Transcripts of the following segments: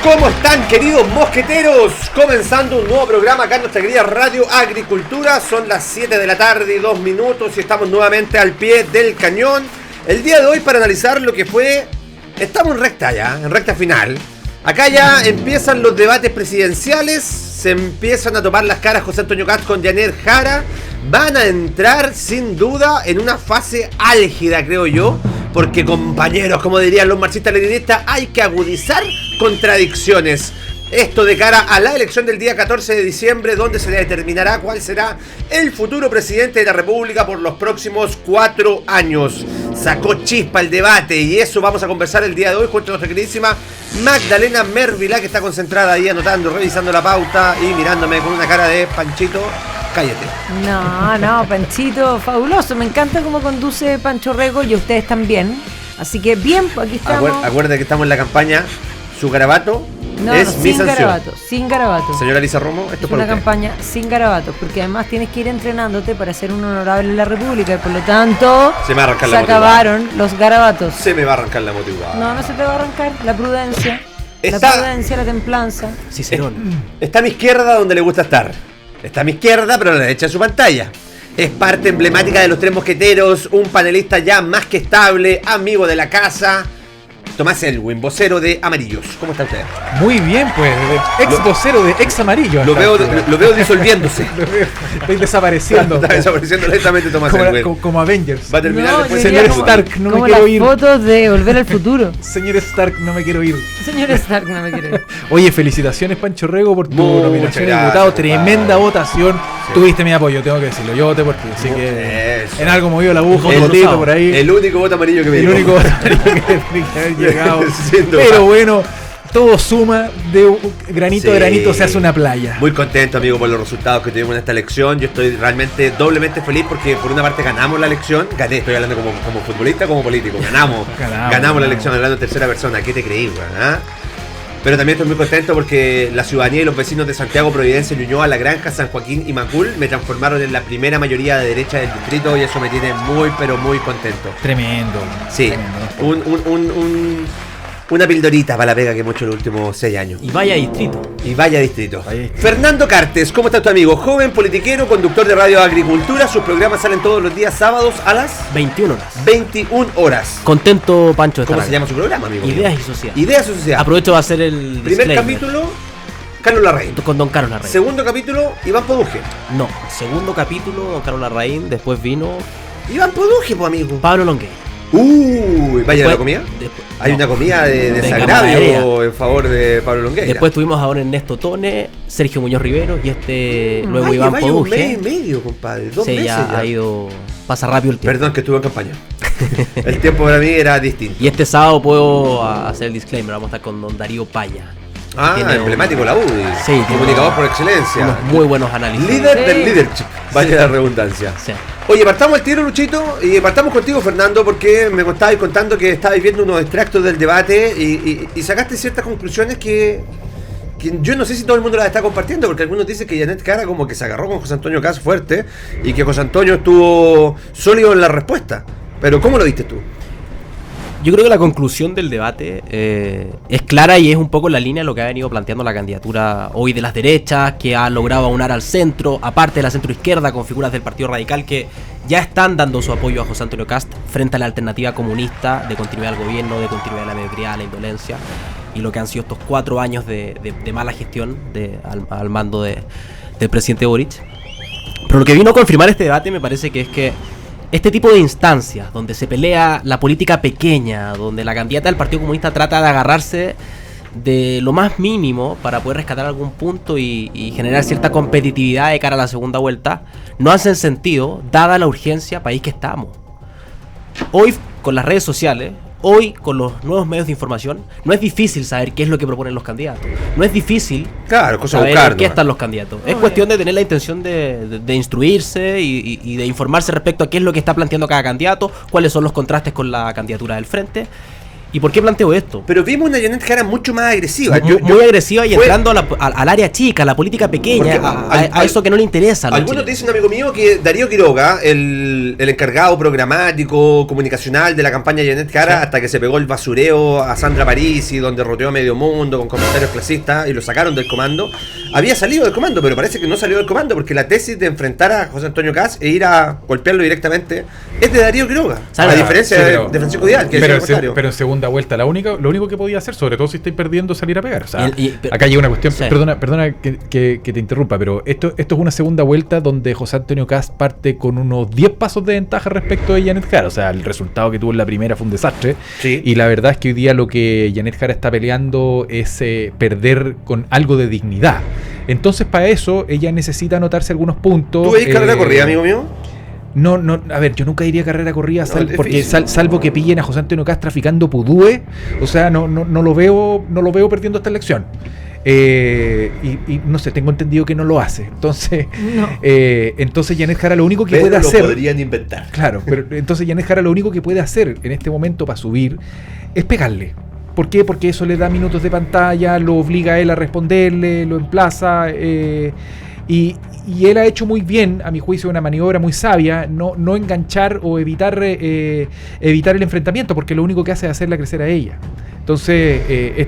¿Cómo están, queridos mosqueteros? Comenzando un nuevo programa acá en nuestra querida Radio Agricultura. Son las 7 de la tarde y 2 minutos y estamos nuevamente al pie del cañón. El día de hoy para analizar lo que fue... Estamos en recta ya, en recta final. Acá ya empiezan los debates presidenciales. Se empiezan a tomar las caras José Antonio Kast con Yanet Jara. Van a entrar sin duda en una fase álgida, creo yo. Porque, compañeros, como dirían los marxistas-leninistas, hay que agudizar contradicciones. Esto de cara a la elección del día 14 de diciembre, donde se determinará cuál será el futuro presidente de la República por los próximos 4 años. Sacó chispa el debate y eso vamos a conversar el día de hoy junto a nuestra queridísima Magdalena Mervilá, que está concentrada ahí anotando, revisando la pauta y mirándome con una cara de Panchito. Cállate. No, Panchito, fabuloso. Me encanta cómo conduce Pancho Rego y ustedes también. Así que bien, pues aquí estamos. Acuérdate que estamos en la campaña. Su garabato es mi sanción. Sin garabato. Señora Lisa Romo, esto es una campaña sin garabatos, porque además tienes que ir entrenándote para ser un honorable en la República y por lo tanto se me va a arrancar se acabaron los garabatos. Se me va a arrancar la motivada. No se te va a arrancar. La prudencia. La templanza. Cicerón. Está a mi izquierda donde le gusta estar. Está a mi izquierda, pero a la derecha de su pantalla. Es parte emblemática de los Tres Mosqueteros, un panelista ya más que estable, amigo de la casa, Tomás Elwin, vocero de Amarillos. ¿Cómo está usted? Muy bien, pues, ex vocero de ex Amarillos. Lo veo disolviéndose. Estoy desapareciendo. Está desapareciendo lentamente Tomás Elwin. Como Avengers. Va a terminar después. Señor Stark, no me quiero ir. Fotos de Volver al Futuro. Señor Stark, no me quiero ir. Señor Stark, no me quiero ir. Oye, felicitaciones, Pancho Rego, por tu nominación de diputado. Tremenda votación. Sí. Tuviste mi apoyo, tengo que decirlo. Yo voté por ti. Así que en algo movió la aguja, un botito por ahí. El único voto amarillo que me dio. El único voto amarillo que tenía que haber llegado. Pero bueno, todo suma, de granito a granito se hace una playa. Muy contento, amigo, por los resultados que tuvimos en esta elección. Yo estoy realmente doblemente feliz porque por una parte ganamos la elección. Gané, estoy hablando como futbolista, como político. Ganamos la elección, hablando en tercera persona. ¿Qué te creí, güey? Pero también estoy muy contento porque la ciudadanía y los vecinos de Santiago, Providencia, Ñuñoa, La Granja, San Joaquín y Macul me transformaron en la primera mayoría de derecha del distrito y eso me tiene muy, pero muy contento. Tremendo. Sí, una pildorita para la pega que hemos hecho los últimos 6 años. Y vaya distrito. Fernando Cartes, ¿cómo está tu amigo? Joven, politiquero, conductor de Radio Agricultura. Sus programas salen todos los días sábados a las 21 horas. 21 horas. Contento, Pancho, de ¿Cómo se llama su programa, amigo? Ideas y Sociedad. Ideas y Sociedad. Aprovecho para hacer el primer disclaimer. Capítulo, Carlos Larraín. Con don Carlos Larraín. Segundo capítulo, Iván Poduje. No, segundo capítulo, don Carlos Larraín. Después vino Iván Poduje, pues, amigo. Pablo Longueira. ¿Vaya la comida? Hay una comida de desagravio en favor de Pablo Longueira. Después tuvimos a don Ernesto Tone, Sergio Muñoz Rivero y luego Iván Poduje. Un mes y medio, compadre. 2 meses ya. Ha ido, pasa rápido el tiempo. Perdón que estuve en campaña. El tiempo para mí era distinto. Y este sábado puedo hacer el disclaimer, vamos a estar con don Darío Paya. Emblemático la UDI. Sí, comunicador por excelencia. Unos muy buenos análisis. Líder del leadership. Vaya la redundancia. Sí. Oye, partamos el tiro, Luchito, y partamos contigo, Fernando, porque me estabais contando que estabais viendo unos extractos del debate y sacaste ciertas conclusiones que yo no sé si todo el mundo las está compartiendo, porque algunos dicen que Yanet Jara como que se agarró con José Antonio Kast fuerte y que José Antonio estuvo sólido en la respuesta. Pero ¿cómo lo viste tú? Yo creo que la conclusión del debate es clara y es un poco la línea de lo que ha venido planteando la candidatura hoy de las derechas, que ha logrado aunar al centro, aparte de la centroizquierda, con figuras del Partido Radical que ya están dando su apoyo a José Antonio Kast frente a la alternativa comunista de continuidad al gobierno, de continuidad a la mediocridad, a la indolencia y lo que han sido estos 4 años de mala gestión al mando del presidente Boric. Pero lo que vino a confirmar este debate me parece que es que este tipo de instancias, donde se pelea la política pequeña, donde la candidata del Partido Comunista trata de agarrarse de lo más mínimo para poder rescatar algún punto y generar cierta competitividad de cara a la segunda vuelta, no hacen sentido, dada la urgencia país que estamos. Hoy, con las redes sociales, hoy, con los nuevos medios de información, no es difícil saber qué es lo que proponen los candidatos. No es difícil saber en qué están los candidatos. Es cuestión de tener la intención de instruirse y de informarse respecto a qué es lo que está planteando cada candidato, cuáles son los contrastes con la candidatura del frente. ¿Y por qué planteo esto? Pero vimos una Janet Jara mucho más agresiva. Muy agresiva y entrando al área chica, a la política pequeña, a eso que no le interesa. Algunos te dicen, amigo mío, que Darío Quiroga, el encargado programático, comunicacional de la campaña Janet Jara, hasta que se pegó el basureo a Sandra Parisi, donde roteó a medio mundo con comentarios clasistas y lo sacaron del comando, había salido del comando, pero parece que no salió del comando porque la tesis de enfrentar a José Antonio Kast e ir a golpearlo directamente es de Darío Quiroga, a diferencia de Francisco Vidal, que pero en segunda vuelta lo único que podía hacer, sobre todo si estáis perdiendo, salir a pegar. O sea, acá hay una cuestión, perdona que te interrumpa, pero esto es una segunda vuelta donde José Antonio Kast parte con unos 10 pasos de ventaja respecto de Janet Jara. O sea, el resultado que tuvo en la primera fue un desastre. Sí. Y la verdad es que hoy día lo que Janet Jara está peleando es perder con algo de dignidad. Entonces, para eso, ella necesita anotarse algunos puntos. ¿Tú veis carrera corrida, amigo mío? No, a ver, yo nunca diría carrera corrida, porque salvo que pillen a José Antonio Kast traficando pudúe, o sea, no lo veo perdiendo esta elección. Y no sé, tengo entendido que no lo hace. Entonces, entonces Janet Jara lo único que puede hacer. Lo podrían inventar. Claro, pero entonces Janet Jara lo único que puede hacer en este momento para subir es pegarle. ¿Por qué? Porque eso le da minutos de pantalla, lo obliga a él a responderle, lo emplaza. Y él ha hecho muy bien, a mi juicio, una maniobra muy sabia, no enganchar o evitar el enfrentamiento, porque lo único que hace es hacerla crecer a ella. Entonces,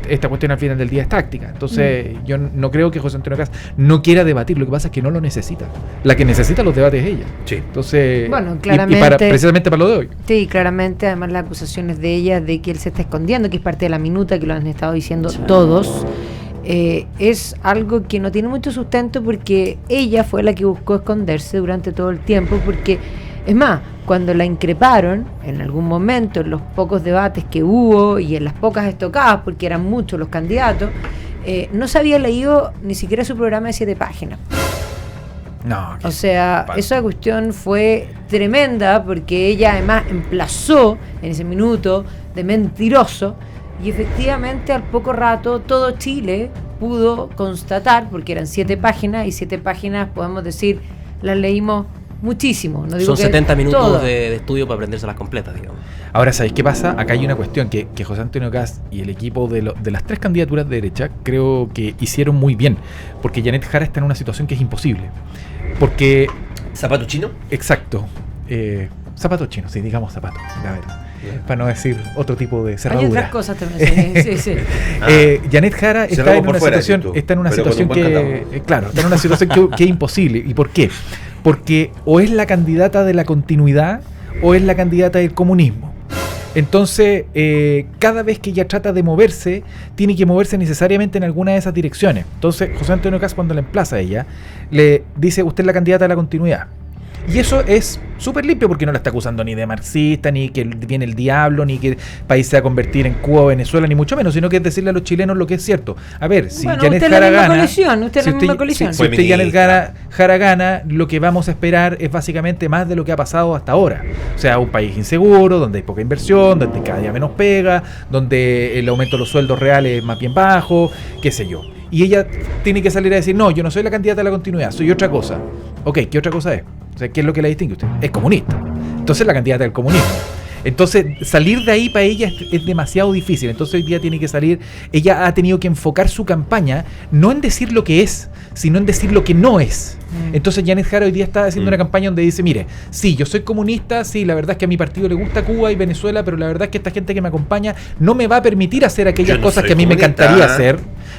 esta cuestión al final del día es táctica. Entonces, yo no creo que José Antonio Kast no quiera debatir, lo que pasa es que no lo necesita. La que necesita los debates es ella. Sí. Entonces, bueno, claramente, precisamente para lo de hoy. Sí, claramente, además las acusaciones de ella de que él se está escondiendo, que es parte de la minuta, que lo han estado diciendo todos. Es algo que no tiene mucho sustento porque ella fue la que buscó esconderse durante todo el tiempo, porque es más, cuando la increparon en algún momento en los pocos debates que hubo y en las pocas estocadas, porque eran muchos los candidatos, no se había leído ni siquiera su programa de 7 páginas. No, o sea, esa cuestión fue tremenda porque ella además emplazó en ese minuto de mentiroso. Y efectivamente al poco rato todo Chile pudo constatar, porque eran 7 páginas, y 7 páginas podemos decir, las leímos muchísimo. No digo son 70 minutos de estudio para aprendérselas completas, digamos. Ahora, ¿sabéis qué pasa? Acá hay una cuestión que José Antonio Kast y el equipo de las 3 candidaturas de derecha creo que hicieron muy bien, porque Janet Jara está en una situación que es imposible. Porque... ¿Zapato chino? Exacto. Zapato chino, sí, digamos zapato. A ver, para no decir otro tipo de cerradura. Hay otras cosas también. Sí. Janet Jara está en una situación que es imposible. ¿Y por qué? Porque o es la candidata de la continuidad o es la candidata del comunismo. Entonces, cada vez que ella trata de moverse, tiene que moverse necesariamente en alguna de esas direcciones. Entonces, José Antonio Kast, cuando la emplaza a ella, le dice, usted es la candidata de la continuidad. Y eso es súper limpio porque no la está acusando ni de marxista, ni que viene el diablo, ni que el país se va a convertir en Cuba o Venezuela, ni mucho menos, sino que es decirle a los chilenos lo que es cierto. A ver, si Janet Jara gana... Si usted Janet Jara gana, lo que vamos a esperar es básicamente más de lo que ha pasado hasta ahora. O sea, un país inseguro, donde hay poca inversión, donde cada día menos pega, donde el aumento de los sueldos reales es más bien bajo, qué sé yo. Y ella tiene que salir a decir, no, yo no soy la candidata de la continuidad, soy otra cosa. Ok, ¿qué otra cosa es? O sea, ¿qué es lo que la distingue usted? Es comunista. Entonces la candidata del comunismo. Entonces, salir de ahí para ella es demasiado difícil. Entonces hoy día tiene que salir, ella ha tenido que enfocar su campaña no en decir lo que es, sino en decir lo que no es. Entonces Janet Jara hoy día está haciendo una campaña donde dice, mire, sí, yo soy comunista, sí, la verdad es que a mi partido le gusta Cuba y Venezuela, pero la verdad es que esta gente que me acompaña no me va a permitir hacer aquellas cosas que a mí me encantaría hacer.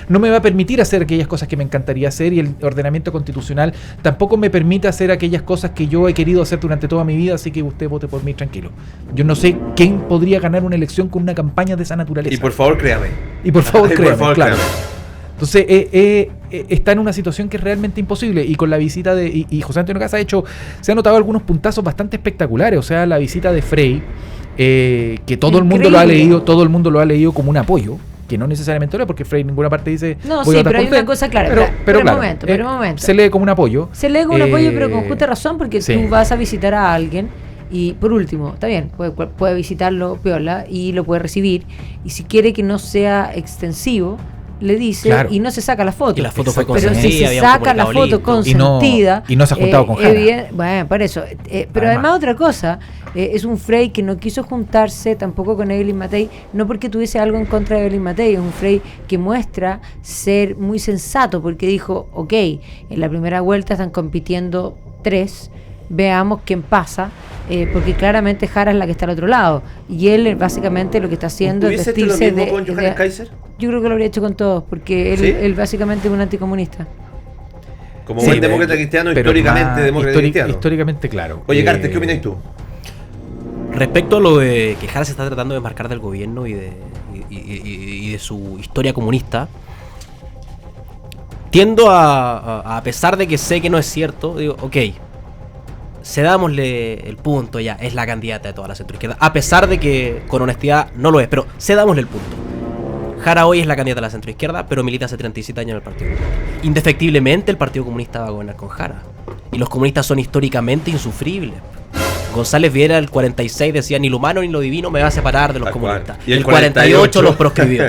No me va a permitir hacer aquellas cosas que me encantaría hacer, y el ordenamiento constitucional tampoco me permite hacer aquellas cosas que yo he querido hacer durante toda mi vida, así que usted vote por mí tranquilo. Yo no sé quién podría ganar una elección con una campaña de esa naturaleza. Y por favor créame. Claro. Entonces está en una situación que es realmente imposible, y con la visita de y José Antonio Kast se han notado algunos puntazos bastante espectaculares. O sea, la visita de Frey, que todo el mundo lo ha leído como un apoyo, que no necesariamente lo es, porque Frey en ninguna parte dice no, sí, pero hay una cosa clara, pero un momento. Se lee como un apoyo, pero con justa razón, porque tú vas a visitar a alguien y, por último, está bien, puede visitarlo piola y lo puede recibir, y si quiere que no sea extensivo, le dice, y no se saca la foto. Y la foto fue consentida. Pero si se saca la foto consentida... Y no se ha juntado con Jara. Bueno, por eso. Pero además otra cosa, es un Frey que no quiso juntarse tampoco con Evelyn Matei, no porque tuviese algo en contra de Evelyn Matei, es un Frey que muestra ser muy sensato, porque dijo, ok, en la primera vuelta están compitiendo 3, veamos quién pasa, porque claramente Jara es la que está al otro lado, y él básicamente lo que está haciendo es vestirse lo mismo con Johannes Kaiser? Yo creo que lo habría hecho con todos, porque él básicamente es un anticomunista. Como buen demócrata cristiano, históricamente demócrata cristiano. Históricamente, claro. Oye, Cartes, ¿qué opinas tú? Respecto a lo de que Jara se está tratando de marcar del gobierno y de su historia comunista, tiendo a pesar de que sé que no es cierto, digo, ok, cedámosle el punto, ya, es la candidata de toda la centroizquierda, a pesar de que con honestidad no lo es, pero cedámosle el punto. Jara hoy es la candidata de la centroizquierda, pero milita hace 37 años en el Partido Comunista. Indefectiblemente el Partido Comunista va a gobernar con Jara. Y los comunistas son históricamente insufribles. González Viera el 46 decía, ni lo humano ni lo divino me va a separar de los comunistas. Y el 48 los proscribió.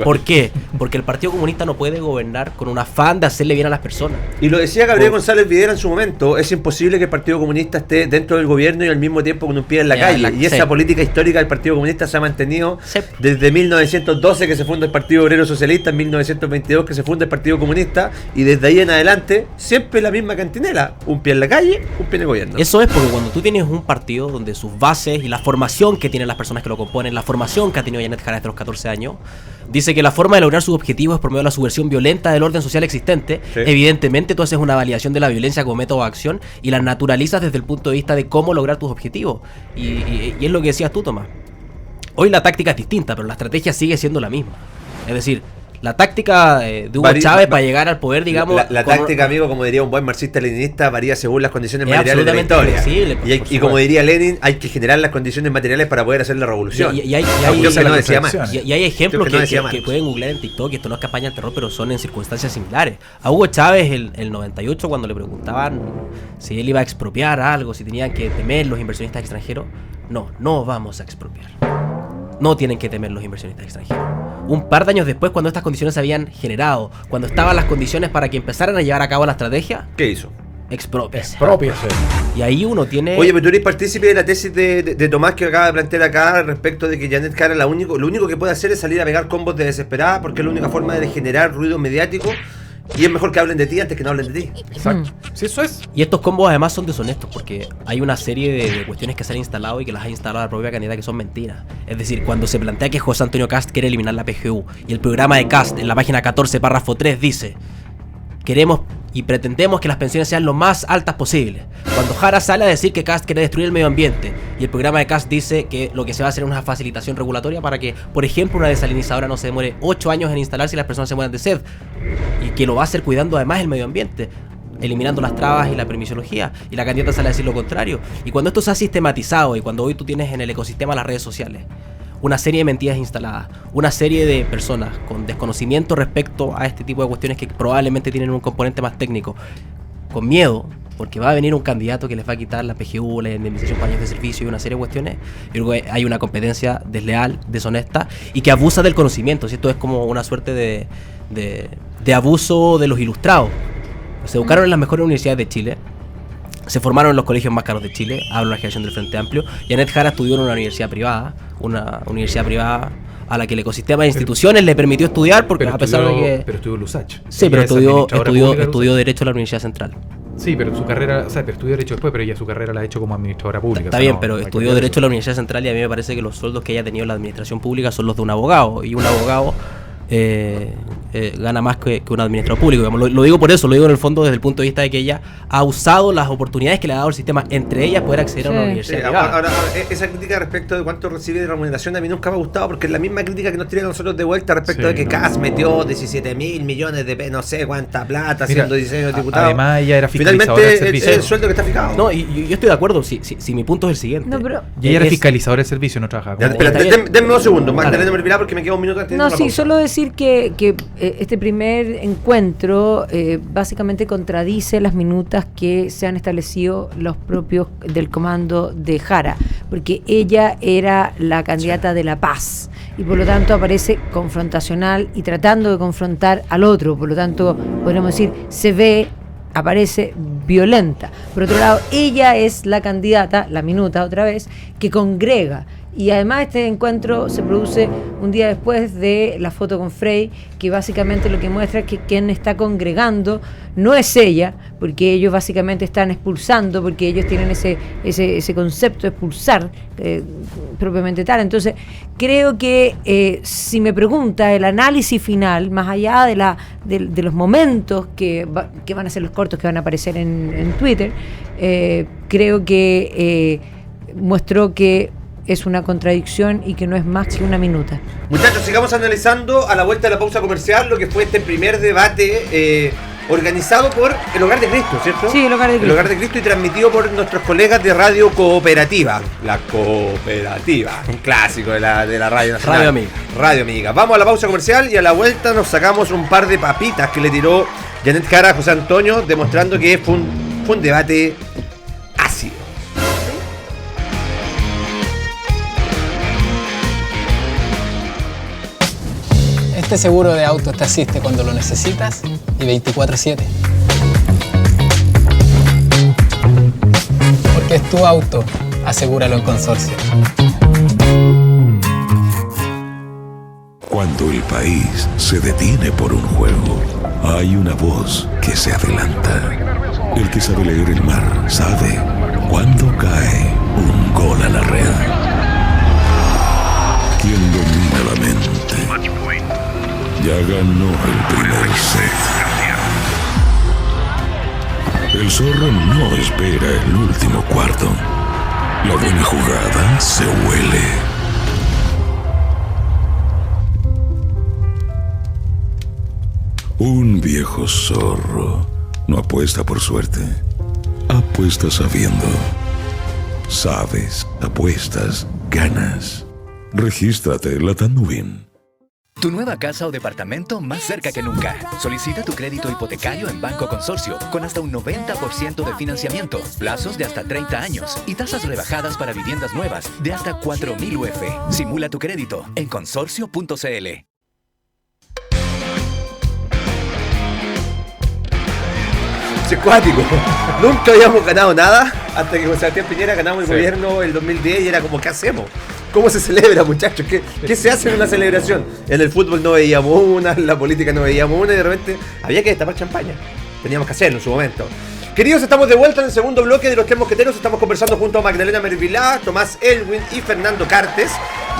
¿Por qué? Porque el Partido Comunista no puede gobernar con un afán de hacerle bien a las personas. Y lo decía Gabriel González Videla en su momento, es imposible que el Partido Comunista esté dentro del gobierno y al mismo tiempo con un pie en la calle. Y esa política histórica del Partido Comunista se ha mantenido desde 1912 que se funda el Partido Obrero Socialista, en 1922 que se funda el Partido Comunista, y desde ahí en adelante siempre la misma cantinela, un pie en la calle, un pie en el gobierno. Eso es porque cuando tú tienes un partido donde sus bases y la formación que tienen las personas que lo componen, la formación que ha tenido Janet Jara desde los 14 años, dice que la forma de lograr sus objetivos es por medio de la subversión violenta del orden social existente. Evidentemente tú haces una validación de la violencia como método de acción y la naturalizas desde el punto de vista de cómo lograr tus objetivos. Y es lo que decías tú, Tomás. Hoy la táctica es distinta, pero la estrategia sigue siendo la misma. Es decir, la táctica de Hugo Chávez para llegar al poder, digamos... La táctica, amigo, como diría un buen marxista-leninista, varía según las condiciones materiales de la historia. Y como diría Lenin, hay que generar las condiciones materiales para poder hacer la revolución. Y hay ejemplos que pueden googlear en TikTok, y esto no es campaña del terror, pero son en circunstancias similares. A Hugo Chávez, el 98, cuando le preguntaban si él iba a expropiar algo, si tenían que temer los inversionistas extranjeros, no vamos a expropiar. No tienen que temer los inversionistas extranjeros. Un par de años después, cuando estas condiciones se habían generado, cuando estaban las condiciones para que empezaran a llevar a cabo la estrategia, ¿qué hizo? Expropiarse. Y ahí uno tiene... Oye, pero tú eres partícipe de la tesis de Tomás que acaba de plantear acá respecto de que Janet Jara lo único que puede hacer es salir a pegar combos de desesperada, porque es la única forma de generar ruido mediático. Y es mejor que hablen de ti antes que no hablen de ti. Exacto. Sí, eso es. Y estos combos además son deshonestos porque hay una serie de cuestiones que se han instalado y que las ha instalado la propia candidata que son mentiras. Es decir, cuando se plantea que José Antonio Cast quiere eliminar la PGU y el programa de Cast en la página 14, párrafo 3 dice: queremos y pretendemos que las pensiones sean lo más altas posible. Cuando Jara sale a decir que Cast quiere destruir el medio ambiente y el programa de Cast dice que lo que se va a hacer es una facilitación regulatoria para que, por ejemplo, una desalinizadora no se demore 8 años en instalarse y las personas se mueran de sed, y que lo va a hacer cuidando además el medio ambiente, eliminando las trabas y la permisología, y la candidata sale a decir lo contrario. Y cuando esto se ha sistematizado y cuando hoy tú tienes en el ecosistema las redes sociales una serie de mentiras instaladas, una serie de personas con desconocimiento respecto a este tipo de cuestiones que probablemente tienen un componente más técnico, con miedo, porque va a venir un candidato que les va a quitar la PGU, la indemnización por años de servicio y una serie de cuestiones, yo creo que hay una competencia desleal, deshonesta y que abusa del conocimiento. Si esto es como una suerte de abuso de los ilustrados. Se educaron en las mejores universidades de Chile, se formaron en los colegios más caros de Chile, hablo de la generación del Frente Amplio. Janet Jara estudió en una universidad privada a la que el ecosistema de instituciones le permitió estudiar, porque a pesar de que... Pero estudió Lusach. Sí, pero estudió Derecho en la Universidad Central. Sí, pero su carrera, o sea, pero estudió Derecho después, pero ella su carrera la ha hecho como administradora pública. Está bien, pero estudió Derecho en la Universidad Central y a mí me parece que los sueldos que ella ha tenido en la administración pública son los de un abogado, y un abogado gana más que un administrador público. Lo digo por eso, lo digo en el fondo desde el punto de vista de que ella ha usado las oportunidades que le ha dado el sistema, entre ellas poder acceder a una universidad privada. Ahora, esa crítica respecto de cuánto recibe de remuneración a mí nunca me ha gustado, porque es la misma crítica que nos tiran a nosotros de vuelta respecto de que Kass metió 17.000 millones de no sé cuánta plata siendo diseño de diputado. Además ella era fiscalizadora del servicio. Es el sueldo que está fijado. No, y yo estoy de acuerdo, si mi punto es el siguiente. No, pero y ella era fiscalizadora del servicio, no trabajaba. Denme 2 segundos, Magdalena Mervilá, porque me queda un minuto antes de no, sí, solo decir decir que este primer encuentro básicamente contradice las minutas que se han establecido los propios del comando de Jara, porque ella era la candidata de la paz y por lo tanto aparece confrontacional y tratando de confrontar al otro, por lo tanto podríamos decir aparece violenta. Por otro lado, ella es la candidata, la minuta otra vez, que congrega. Y además este encuentro se produce un día después de la foto con Frey, que básicamente lo que muestra es que quien está congregando no es ella, porque ellos básicamente están expulsando, porque ellos tienen ese concepto de expulsar propiamente tal. Entonces creo que si me pregunta el análisis final, más allá de los momentos que van a ser los cortos que van a aparecer en Twitter, creo que mostró que es una contradicción y que no es más que una minuta. Muchachos, sigamos analizando a la vuelta de la pausa comercial lo que fue este primer debate organizado por el Hogar de Cristo, ¿cierto? Sí, el Hogar de Cristo. El Hogar de Cristo y transmitido por nuestros colegas de Radio Cooperativa. La Cooperativa, un clásico de la Radio Nacional. Radio Amiga. Radio Amiga. Vamos a la pausa comercial y a la vuelta nos sacamos un par de papitas que le tiró Janet Jara a José Antonio, demostrando que fue un debate ácido. Este seguro de auto te asiste cuando lo necesitas y 24/7. Porque es tu auto, asegúralo en Consorcio. Cuando el país se detiene por un juego, hay una voz que se adelanta. El que sabe leer el mar sabe cuándo cae un gol a la red. Quien domina la mente ya ganó el primer set. El zorro no espera el último cuarto. La buena jugada se huele. Un viejo zorro no apuesta por suerte. Apuesta sabiendo. Sabes, apuestas, ganas. Regístrate en Latam Win. Tu nueva casa o departamento más cerca que nunca. Solicita tu crédito hipotecario en Banco Consorcio con hasta un 90% de financiamiento, plazos de hasta 30 años y tasas rebajadas para viviendas nuevas de hasta 4.000 UF. Simula tu crédito en consorcio.cl. Cuático. Nunca habíamos ganado nada hasta que con Sebastián Piñera ganamos el gobierno el 2010 y era como, ¿qué hacemos? ¿Cómo se celebra, muchachos? ¿Qué se hace en una celebración? En el fútbol no veíamos una, en la política no veíamos una y de repente había que destapar champaña. Teníamos que hacerlo en su momento. Queridos, estamos de vuelta en el segundo bloque de Los Tres Mosqueteros. Estamos conversando junto a Magdalena Mervilá, Tomás Elwin y Fernando Cartes.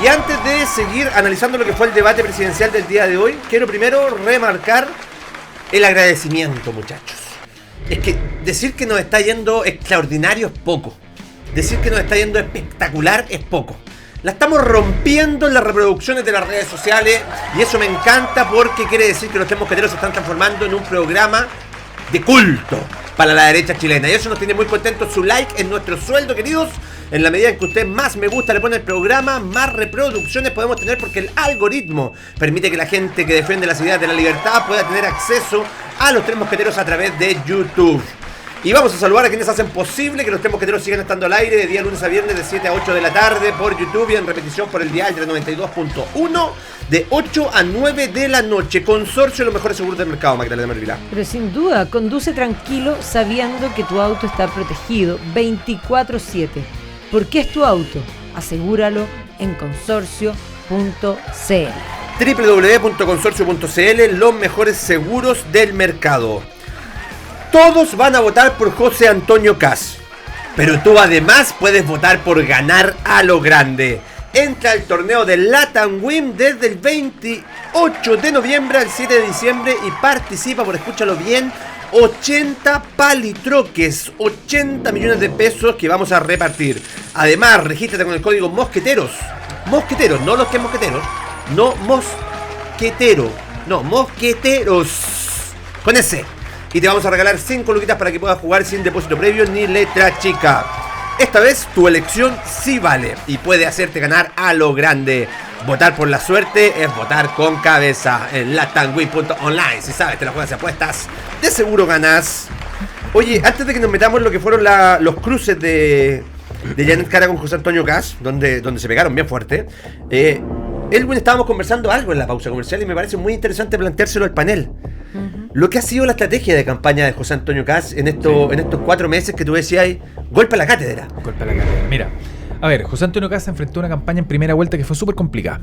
Y antes de seguir analizando lo que fue el debate presidencial del día de hoy, quiero primero remarcar el agradecimiento, muchachos. Es que decir que nos está yendo extraordinario es poco. Decir que nos está yendo espectacular es poco. La estamos rompiendo en las reproducciones de las redes sociales y eso me encanta porque quiere decir que Los Tres Mosqueteros se están transformando en un programa de culto para la derecha chilena. Y eso nos tiene muy contentos. Su like es nuestro sueldo, queridos. En la medida en que usted más me gusta le pone el programa, más reproducciones podemos tener porque el algoritmo permite que la gente que defiende las ideas de la libertad pueda tener acceso a Los Tres Mosqueteros a través de YouTube. Y vamos a saludar a quienes hacen posible que Los Tres Mosqueteros sigan estando al aire de día lunes a viernes de 7 a 8 de la tarde por YouTube y en repetición por el dial de 92.1 de 8 a 9 de la noche. Consorcio, los mejores seguros del mercado, Magdalena Mervilá. Pero sin duda, conduce tranquilo sabiendo que tu auto está protegido 24/7. ¿Por qué es tu auto? Asegúralo en consorcio.cl. www.consorcio.cl, los mejores seguros del mercado. Todos van a votar por José Antonio Kast, pero tú además puedes votar por ganar a lo grande. Entra al torneo de Latam Win desde el 28 de noviembre al 7 de diciembre y participa por, escúchalo bien, 80 palitroques, 80 millones de pesos que vamos a repartir. Además, regístrate con el código Mosqueteros. Mosqueteros, no los que mosqueteros. No mosquetero. No, mosqueteros. Con ese. Y te vamos a regalar 5 luquitas para que puedas jugar sin depósito previo ni letra chica. Esta vez tu elección sí vale y puede hacerte ganar a lo grande. votar por la suerte es votar con cabeza en latamwin.online. Si sabes, te la juegas y apuestas, de seguro ganás. Oye, antes de que nos metamos en lo que fueron los cruces de Janet Jara con José Antonio Kast, donde se pegaron bien fuerte, Elwin, estábamos conversando algo en la pausa comercial y me parece muy interesante planteárselo al panel. Lo que ha sido la estrategia de campaña de José Antonio Kast en estos 4 meses que tú decías, golpe a la cátedra. Golpe a la cátedra. Mira, a ver, José Antonio Kast se enfrentó a una campaña en primera vuelta que fue súper complicada,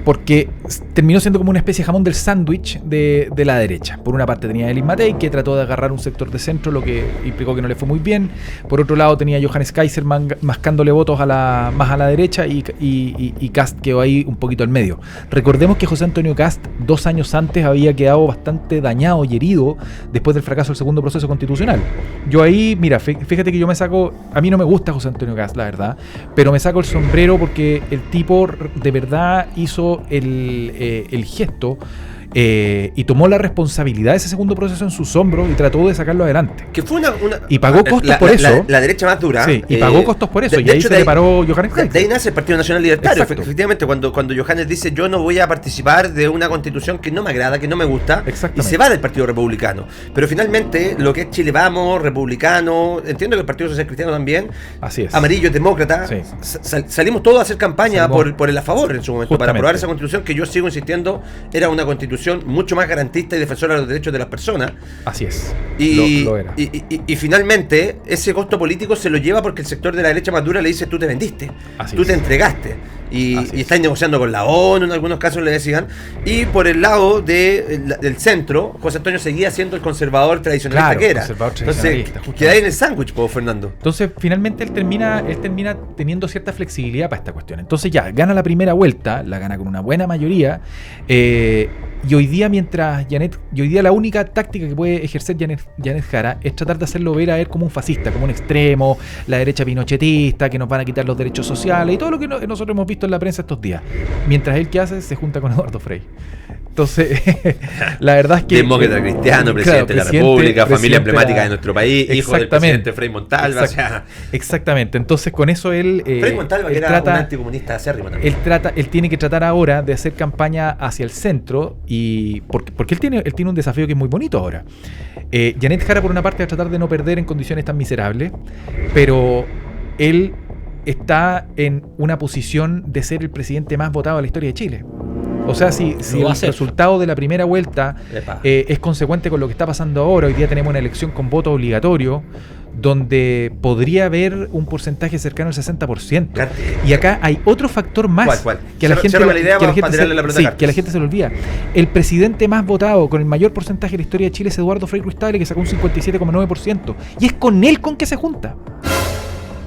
porque terminó siendo como una especie de jamón del sándwich de la derecha. Por una parte tenía a Elin Matei, que trató de agarrar un sector de centro, lo que implicó que no le fue muy bien. Por otro lado tenía a Johannes Kaiser mascándole votos más a la derecha, y Kast quedó ahí un poquito al medio. Recordemos que José Antonio Kast 2 años antes había quedado bastante dañado y herido después del fracaso del segundo proceso constitucional. Yo ahí, mira, fíjate que a mí no me gusta José Antonio Kast, la verdad, pero me saco el sombrero porque el tipo de verdad hizo el gesto y tomó la responsabilidad de ese segundo proceso en sus hombros y trató de sacarlo adelante. Que fue y pagó costos por eso. La derecha más dura. Sí, y pagó costos por eso. Y ahí se le paró Johannes Kaiser. De ahí nace el Partido Nacional Libertario. Exacto. Efectivamente, cuando Johannes dice yo no voy a participar de una constitución que no me agrada, que no me gusta, y se va del Partido Republicano. Pero finalmente, lo que es Chile Vamos, Republicano, entiendo que el Partido Social Cristiano también, así es, Amarillo, Demócrata, sí. Salimos todos a hacer campaña por el a favor en su momento, justamente, para aprobar esa constitución que yo sigo insistiendo era una constitución mucho más garantista y defensora de los derechos de las personas. Así es. Lo era. Y finalmente ese costo político se lo lleva porque el sector de la derecha más dura le dice tú te vendiste, tú te entregaste y estáis negociando con la ONU, en algunos casos le decían. Y por el lado del centro, José Antonio seguía siendo el conservador tradicionalista que era. Entonces queda ahí en el sándwich, Fernando. Entonces finalmente él termina teniendo cierta flexibilidad para esta cuestión. Entonces ya gana la primera vuelta, la gana con una buena mayoría, y hoy día la única táctica que puede ejercer Janet Jara es tratar de hacerlo ver a él como un fascista, como un extremo, la derecha pinochetista, que nos van a quitar los derechos sociales y todo lo que nosotros hemos visto en la prensa estos días. Mientras él, ¿qué hace? Se junta con Eduardo Frei. Entonces, la verdad es que... Demócrata cristiano, presidente de la República, familia emblemática de nuestro país, hijo del presidente Frei Montalva. Exactamente. Entonces, con eso él... Frei Montalva, que era un anticomunista acérrimo también. Él tiene que tratar ahora de hacer campaña hacia el centro, y porque él tiene un desafío que es muy bonito ahora. Janet Jara, por una parte, va a tratar de no perder en condiciones tan miserables, pero él está en una posición de ser el presidente más votado de la historia de Chile. O sea, si el resultado de la primera vuelta es consecuente con lo que está pasando ahora, hoy día tenemos una elección con voto obligatorio, donde podría haber un porcentaje cercano al 60%. Y acá hay otro factor más. ¿Cuál? Que a la gente se le olvida. El presidente más votado con el mayor porcentaje de la historia de Chile es Eduardo Frei Ruiz-Tagle, que sacó un 57,9%. Y es con él con que se junta.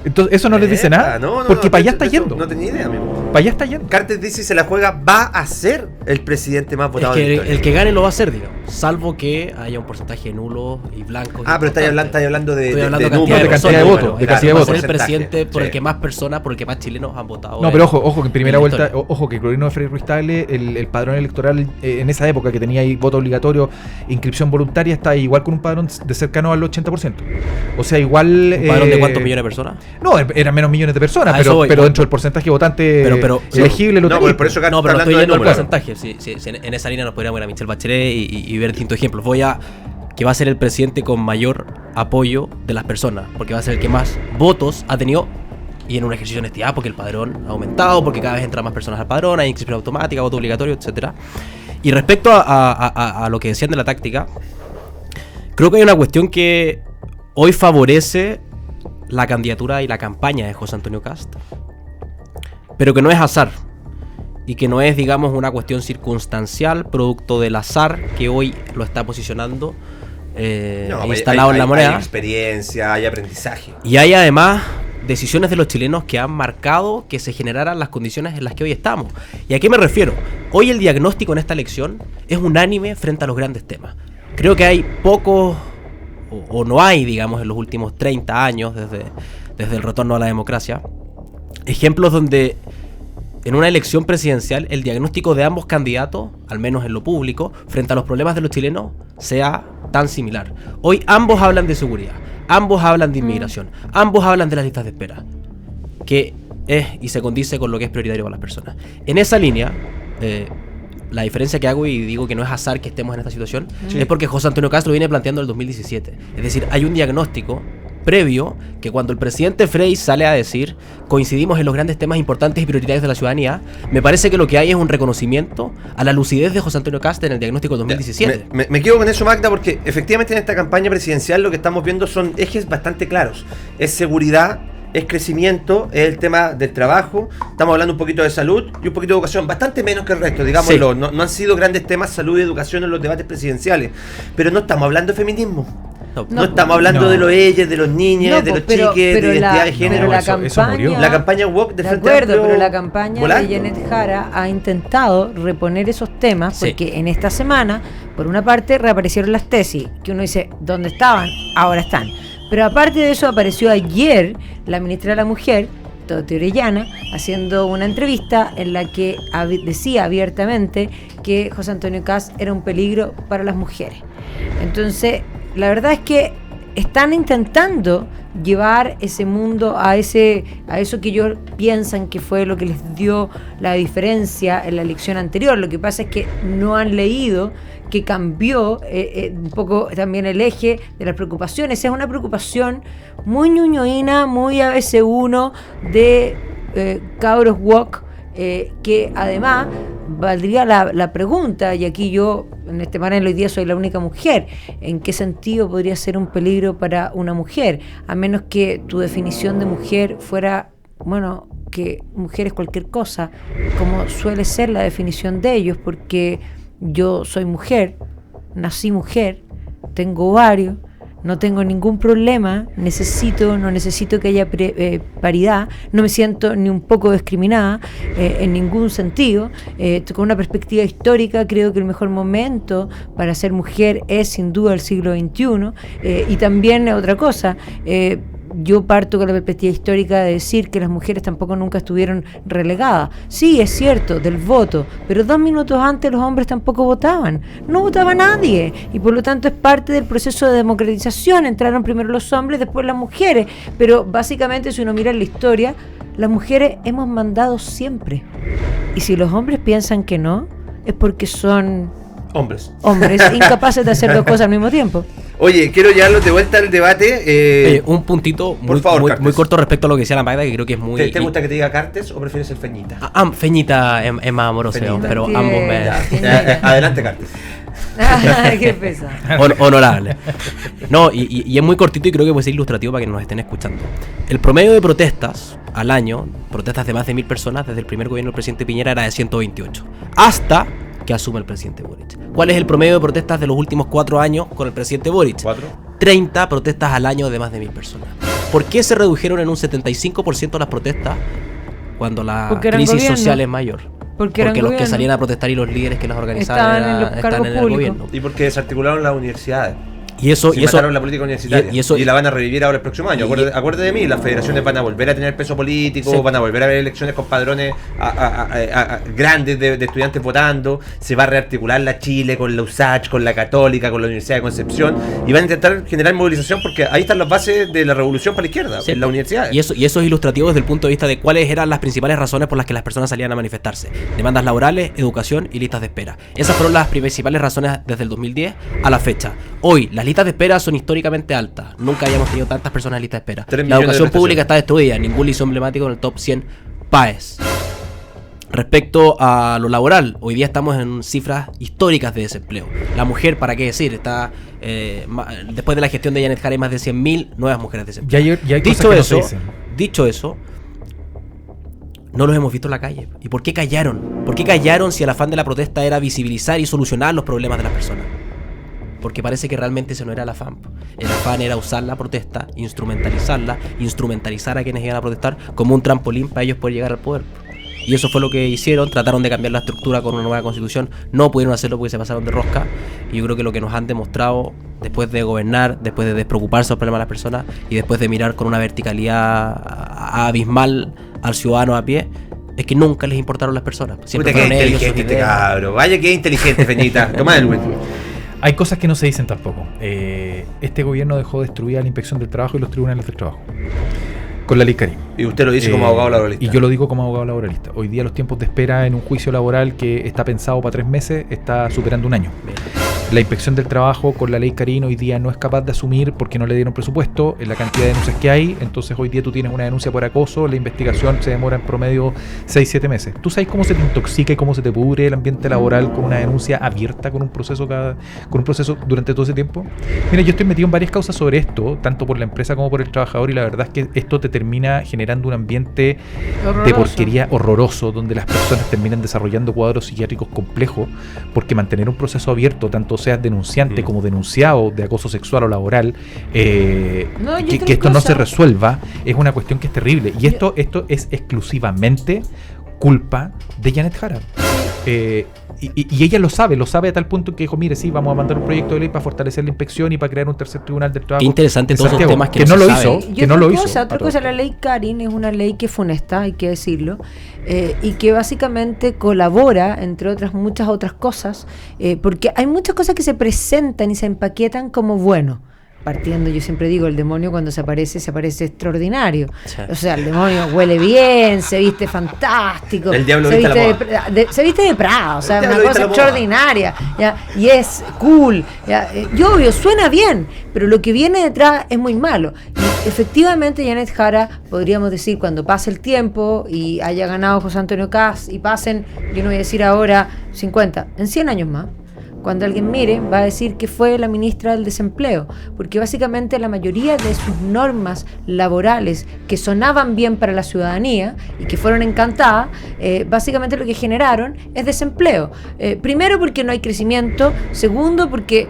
Entonces, eso no les dice nada, porque para allá está yendo. No tenía idea, amigo. Para allá está yendo. Cartes dice, se la juega, va a ser el presidente más votado de la historia. El que gane lo va a ser, digamos. Salvo que haya un porcentaje nulo y blanco. Pero estáis hablando de cantidad de votos. De cantidad de votos. El presidente por el que más personas, por el que más chilenos han votado. No, pero ojo, que en primera vuelta, ojo, que el gobierno de Frei Ruiz-Tagle, el padrón electoral en esa época que tenía ahí voto obligatorio, inscripción voluntaria, está igual con un padrón de cercano al 80%. O sea, igual... ¿Un padrón de cuántos millones de personas? No, eran menos millones de personas, pero dentro del porcentaje votante elegible lo tenía. Por eso que pero estoy yendo al porcentaje. En esa línea nos podríamos ir a Michelle Bachelet y ver distintos ejemplos. Que va a ser el presidente con mayor apoyo de las personas, porque va a ser el que más votos ha tenido, y en un ejercicio de honestidad, porque el padrón ha aumentado, porque cada vez entran más personas al padrón, hay inscripción automática, voto obligatorio, etcétera. Y respecto a lo que decían de la táctica, creo que hay una cuestión que hoy favorece la candidatura y la campaña de José Antonio Kast, pero que no es azar y que no es, digamos, una cuestión circunstancial producto del azar que hoy lo está posicionando instalado en la moneda. Hay experiencia, hay aprendizaje y hay además decisiones de los chilenos que han marcado que se generaran las condiciones en las que hoy estamos. ¿Y a qué me refiero? Hoy el diagnóstico en esta elección es unánime frente a los grandes temas. Creo que hay pocos o no hay, digamos, en los últimos 30 años, desde el retorno a la democracia, ejemplos donde en una elección presidencial el diagnóstico de ambos candidatos, al menos en lo público, frente a los problemas de los chilenos, sea tan similar. Hoy ambos hablan de seguridad, ambos hablan de inmigración, ambos hablan de las listas de espera. Que es y se condice con lo que es prioritario para las personas. En esa línea, la diferencia que hago y digo que no es azar que estemos en esta situación, es porque José Antonio Cast lo viene planteando en el 2017. Es decir, hay un diagnóstico previo que cuando el presidente Frey sale a decir coincidimos en los grandes temas importantes y prioritarios de la ciudadanía, me parece que lo que hay es un reconocimiento a la lucidez de José Antonio Cast en el diagnóstico de 2017. Me quedo con eso, Magda, porque efectivamente en esta campaña presidencial lo que estamos viendo son ejes bastante claros. Es seguridad, es crecimiento, es el tema del trabajo, estamos hablando un poquito de salud y un poquito de educación, bastante menos que el resto, digámoslo. Sí. No han sido grandes temas salud y educación en los debates presidenciales, pero no estamos hablando de feminismo. No estamos hablando de los ellos, de los niños, de los chiques, de identidad de género. Eso murió. La campaña WOC de Frente Amplio, pero la campaña volando. De Janet Jara ha intentado reponer esos temas, porque en esta semana, por una parte, reaparecieron las tesis, que uno dice, ¿dónde estaban? Ahora están. Pero aparte de eso, apareció ayer la ministra de la Mujer, Toti Orellana, haciendo una entrevista en la que decía abiertamente que José Antonio Cast era un peligro para las mujeres. Entonces, la verdad es que están intentando llevar ese mundo a eso que ellos piensan que fue lo que les dio la diferencia en la elección anterior. Lo que pasa es que no han leído que cambió un poco también el eje de las preocupaciones. Es una preocupación muy ñuñoína, muy ABC1 de cabros woke, que además valdría la pregunta, y aquí yo en este panel hoy día soy la única mujer, ¿en qué sentido podría ser un peligro para una mujer? A menos que tu definición de mujer fuera, bueno, que mujer es cualquier cosa, como suele ser la definición de ellos, porque yo soy mujer, nací mujer, tengo ovarios, no tengo ningún problema, no necesito que haya paridad, no me siento ni un poco discriminada en ningún sentido. Con una perspectiva histórica, creo que el mejor momento para ser mujer es sin duda el siglo XXI. Y también otra cosa, yo parto con la perspectiva histórica de decir que las mujeres tampoco nunca estuvieron relegadas. Sí, es cierto, del voto, pero 2 minutos antes los hombres tampoco votaban. No votaba nadie, y por lo tanto es parte del proceso de democratización. Entraron primero los hombres, después las mujeres, pero básicamente si uno mira en la historia, las mujeres hemos mandado siempre. Y si los hombres piensan que no, es porque son hombres incapaces de hacer 2 cosas al mismo tiempo. Oye, quiero llevarlos de vuelta al debate. Un puntito por favor, muy corto respecto a lo que decía la Magda, que creo que es muy... ¿Te gusta que te diga Cartes o prefieres el Feñita? Feñita es más amoroso, pero ambos me... Adelante, Cartes. Qué pesa. Honorable. No, y es muy cortito y creo que puede ser ilustrativo para que nos estén escuchando. El promedio de protestas al año, protestas de más de 1000 personas desde el primer gobierno del presidente Piñera, era de 128. Hasta que asume el presidente Boric. ¿Cuál es el promedio de protestas de los últimos 4 años con el presidente Boric? 30 protestas al año de más de 1000 personas. ¿Por qué se redujeron en un 75% las protestas cuando la crisis social es mayor? Porque los que salían a protestar y los líderes que las organizaban están en el gobierno. Y porque desarticularon las universidades. Y eso mataron la política universitaria y la van a revivir ahora el próximo año. Acuérdate de mí, las federaciones van a volver a tener peso político, van a volver a haber elecciones con padrones grandes de estudiantes votando, se va a rearticular la Chile con la USACH, con la Católica, con la Universidad de Concepción, y van a intentar generar movilización porque ahí están las bases de la revolución para la izquierda, en la universidad. Y eso es ilustrativo desde el punto de vista de cuáles eran las principales razones por las que las personas salían a manifestarse: demandas laborales, educación y listas de espera. Esas fueron las principales razones desde el 2010 a la fecha. Hoy, las listas de espera son históricamente altas. Nunca habíamos tenido tantas personas en listas de espera. La educación pública está destruida. Ningún liceo emblemático en el top 100 PAES. Respecto a lo laboral, hoy día estamos en cifras históricas de desempleo. La mujer, ¿para qué decir? Está después de la gestión de Janet Jara hay más de 100.000 nuevas mujeres desempleadas. Dicho eso, no los hemos visto en la calle. ¿Y por qué callaron? ¿Por qué callaron si el afán de la protesta era visibilizar y solucionar los problemas de las personas? Porque parece que realmente ese no era el afán. El afán era usar la protesta, instrumentalizar a quienes iban a protestar como un trampolín para ellos poder llegar al poder. Y eso fue lo que hicieron. Trataron de cambiar la estructura con una nueva constitución. No pudieron hacerlo porque se pasaron de rosca. Y yo creo que lo que nos han demostrado, después de gobernar, después de despreocuparse de los problemas de las personas y después de mirar con una verticalidad abismal al ciudadano a pie, es que nunca les importaron las personas. Siempre fueron ellos. Inteligente este cabro. Vaya que inteligente, Feñita. Toma el último. Hay cosas que no se dicen tampoco. Este gobierno dejó destruida la Inspección del Trabajo y los tribunales del trabajo. Con la ley Karim. Y usted lo dice como abogado laboralista. Y yo lo digo como abogado laboralista. Hoy día los tiempos de espera en un juicio laboral que está pensado para 3 meses está superando 1 año. La inspección del trabajo con la ley Karim hoy día no es capaz de asumir porque no le dieron presupuesto en la cantidad de denuncias que hay. Entonces hoy día tú tienes una denuncia por acoso, la investigación se demora en promedio 6-7 meses. ¿Tú sabes cómo se te intoxica y cómo se te pudre el ambiente laboral con una denuncia abierta, con un proceso durante todo ese tiempo? Mira, yo estoy metido en varias causas sobre esto, tanto por la empresa como por el trabajador, y la verdad es que esto te termina generando un ambiente de porquería horroroso, donde las personas terminan desarrollando cuadros psiquiátricos complejos, porque mantener un proceso abierto, tanto seas denunciante como denunciado de acoso sexual o laboral, que esto no se resuelva, es una cuestión que es terrible. Y esto es exclusivamente culpa de Janet Jara. Y ella lo sabe a tal punto que dijo, mire, sí, vamos a mandar un proyecto de ley para fortalecer la inspección y para crear un tercer tribunal del trabajo. Interesante todos esos temas que no lo hizo. Otra cosa, la ley Karim es una ley que fue honesta, hay que decirlo, y que básicamente colabora, entre otras muchas otras cosas, porque hay muchas cosas que se presentan y se empaquetan como bueno. Partiendo, yo siempre digo, el demonio cuando se aparece extraordinario. Sí. O sea, el demonio huele bien, se viste fantástico, el diablo se viste de Prada, o sea, una cosa extraordinaria, ¿ya? Y es cool, ¿ya? Y obvio, suena bien, pero lo que viene detrás es muy malo. Y efectivamente Janet Jara, podríamos decir, cuando pase el tiempo y haya ganado José Antonio Kast y pasen, yo no voy a decir ahora 50, en 100 años más, cuando alguien mire, va a decir que fue la ministra del Desempleo, porque básicamente la mayoría de sus normas laborales que sonaban bien para la ciudadanía y que fueron encantadas, básicamente lo que generaron es desempleo. Primero porque no hay crecimiento, segundo porque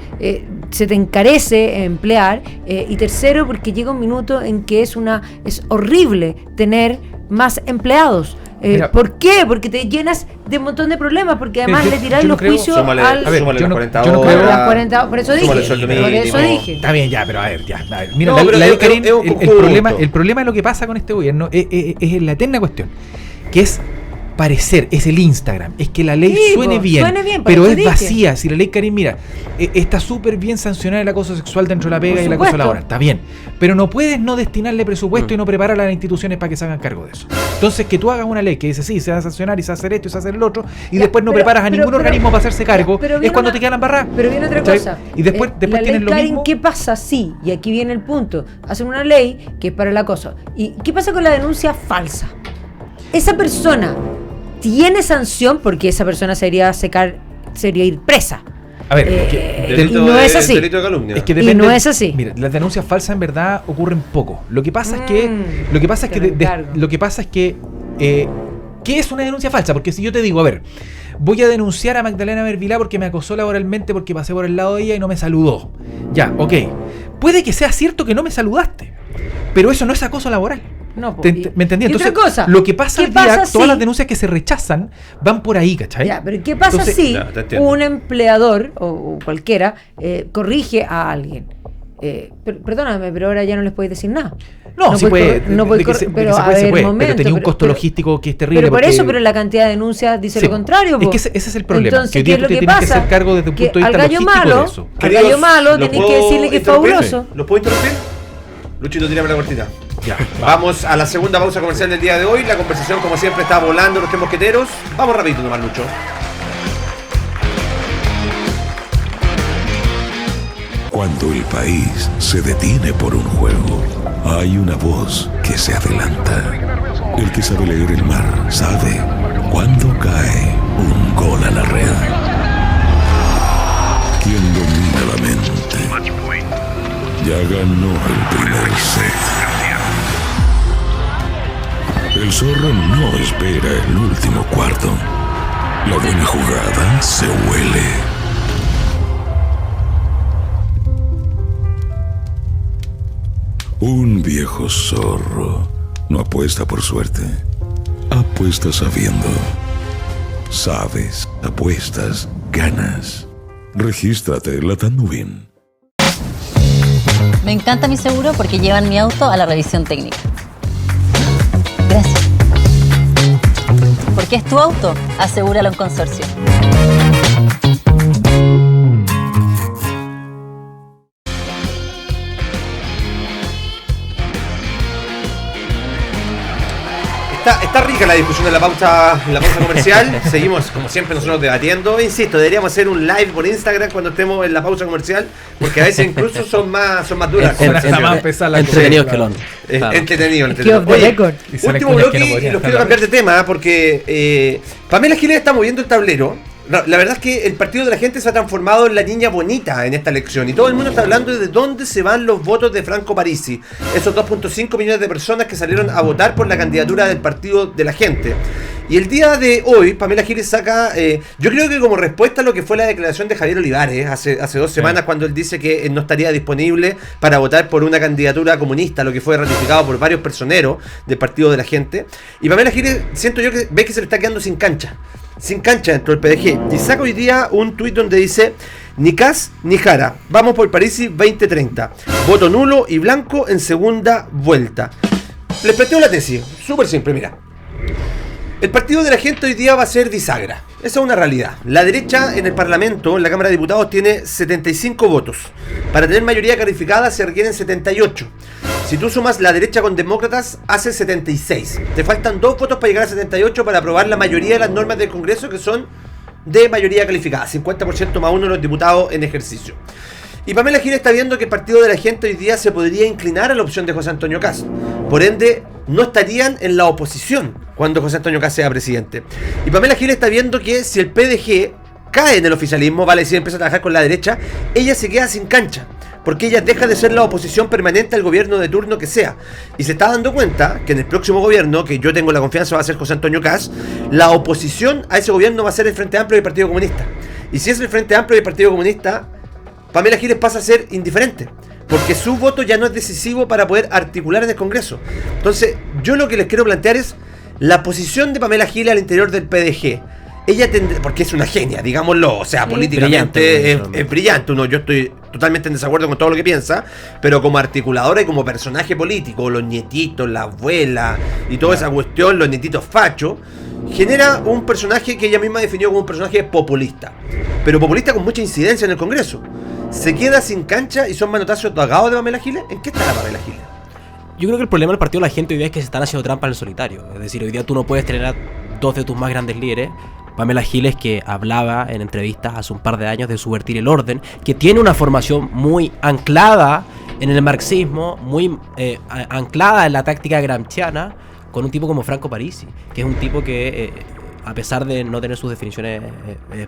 se te encarece emplear, y tercero porque llega un minuto en que es horrible tener más empleados. ¿Por qué? Porque te llenas de un montón de problemas, porque además le tiráis los juicios súmale las 40 horas. Las 40, por eso dije. Está bien, ya, pero a ver. Mira, la ley Karim, el problema de lo que pasa con este gobierno es la eterna cuestión, que es parecer, es el Instagram, es que la ley suene bien, pero es vacía. Si la ley Karim, mira, está súper bien sancionar el acoso sexual dentro de la pega y el acoso laboral, está bien, pero no puedes no destinarle presupuesto y no preparar a las instituciones para que se hagan cargo de eso. Entonces, que tú hagas una ley que dice, sí, se va a sancionar y se va a hacer esto y se va a hacer el otro, y después no preparas a ningún organismo para hacerse cargo, es cuando te quedan las barras. Pero viene otra cosa. Y después tienes lo mismo. ¿Qué pasa si, y aquí viene el punto, hacen una ley que es para el acoso? ¿Y qué pasa con la denuncia falsa? Esa persona tiene sanción, porque esa persona sería ir presa. A ver, no es así. Delito de calumnia. Es que depende, y no es así. Mira, las denuncias falsas en verdad ocurren poco. Lo que pasa es que ¿qué es una denuncia falsa? Porque si yo te digo, a ver, voy a denunciar a Magdalena Mervilá porque me acosó laboralmente porque pasé por el lado de ella y no me saludó. Ya, ok. Puede que sea cierto que no me saludaste, pero eso no es acoso laboral. No, ¿Me entendí? Entonces, lo que pasa hoy día, todas las denuncias que se rechazan van por ahí, ¿cachai? Ya, pero ¿qué pasa si un empleador o cualquiera corrige a alguien? Perdóname, pero ahora ya no les podéis decir nada. No, sí puede. Pero tenía un costo logístico que es terrible. Pero por eso, pero la cantidad de denuncias dice lo contrario. Es que ese es el problema. Entonces, que hoy día tú te tienes que hacer cargo desde un punto de vista logístico de eso. Al gallo malo tenés que decirle que es fabuloso. ¿Lo puedo interrumpir? Luchito, tírame la cortina. Ya, vamos a la segunda pausa comercial del día de hoy. La conversación, como siempre, está volando los tres mosqueteros. Vamos rapidito nomás, Lucho. Cuando el país se detiene por un juego, hay una voz que se adelanta. El que sabe leer el mar sabe cuándo cae un gol a la red. Quien domina la mente ya ganó el primer set. El zorro no espera el último cuarto. La buena jugada se huele. Un viejo zorro no apuesta por suerte. Apuesta sabiendo. Sabes, apuestas, ganas. Regístrate en la Tanduin. Me encanta mi seguro porque llevan mi auto a la revisión técnica. Gracias. Porque es tu auto, asegúralo en Consorcio. Está rica la discusión en la pausa comercial. Seguimos, como siempre, nosotros debatiendo. Insisto, deberíamos hacer un live por Instagram cuando estemos en la pausa comercial, porque a veces incluso son más duras. Entretenidos que lo Entretenido. Oye, último bloque y los quiero cambiar de tema, porque Pamela Giles está moviendo el tablero. La verdad es que el Partido de la Gente se ha transformado en la niña bonita en esta elección y todo el mundo está hablando de dónde se van los votos de Franco Parisi, esos 2.5 millones de personas que salieron a votar por la candidatura del Partido de la Gente. Y el día de hoy Pamela Giles saca, yo creo que como respuesta a lo que fue la declaración de Javier Olivares hace 2 semanas, cuando él dice que no estaría disponible para votar por una candidatura comunista, lo que fue ratificado por varios personeros del Partido de la Gente. Y Pamela Giles, siento yo que ve que se le está quedando sin cancha dentro del PDG, y saca hoy día un tuit donde dice: ni Kast ni Jara, vamos por Parisi 2030, voto nulo y blanco en segunda vuelta. Les planteo la tesis, súper simple, mira. El Partido de la Gente hoy día va a ser bisagra. Esa es una realidad. La derecha en el Parlamento, en la Cámara de Diputados, tiene 75 votos. Para tener mayoría calificada se requieren 78. Si tú sumas la derecha con demócratas, hace 76. Te faltan 2 votos para llegar a 78 para aprobar la mayoría de las normas del Congreso, que son de mayoría calificada. 50% más 1 de los diputados en ejercicio. Y Pamela Giles está viendo que el Partido de la Gente hoy día se podría inclinar a la opción de José Antonio Kast. Por ende, no estarían en la oposición cuando José Antonio Kast sea presidente. Y Pamela Giles está viendo que si el PDG cae en el oficialismo, vale decir, empieza a trabajar con la derecha, ella se queda sin cancha, porque ella deja de ser la oposición permanente al gobierno de turno que sea. Y se está dando cuenta que en el próximo gobierno, que yo tengo la confianza va a ser José Antonio Kast, la oposición a ese gobierno va a ser el Frente Amplio y el Partido Comunista. Y si es el Frente Amplio y el Partido Comunista, Pamela Giles pasa a ser indiferente, porque su voto ya no es decisivo para poder articular en el Congreso. Entonces, yo lo que les quiero plantear es la posición de Pamela Giles al interior del PDG. Ella tendrá, porque es una genia, digámoslo, o sea, políticamente es brillante. Yo estoy totalmente en desacuerdo con todo lo que piensa, pero como articuladora y como personaje político, los nietitos, la abuela y toda esa cuestión, los nietitos fachos, genera un personaje que ella misma definió como un personaje populista, pero populista con mucha incidencia en el Congreso. Se queda sin cancha y son manotazos agados de Pamela Giles. ¿En qué está la Pamela Giles? Yo creo que el problema del Partido de la Gente hoy día es que se están haciendo trampa en el solitario. Es decir, hoy día tú no puedes tener a 2 de tus más grandes líderes. Pamela Giles, que hablaba en entrevistas hace un par de años de subvertir el orden, que tiene una formación muy anclada en el marxismo, muy anclada en la táctica gramsciana, con un tipo como Franco Parisi, que es un tipo que, a pesar de no tener sus definiciones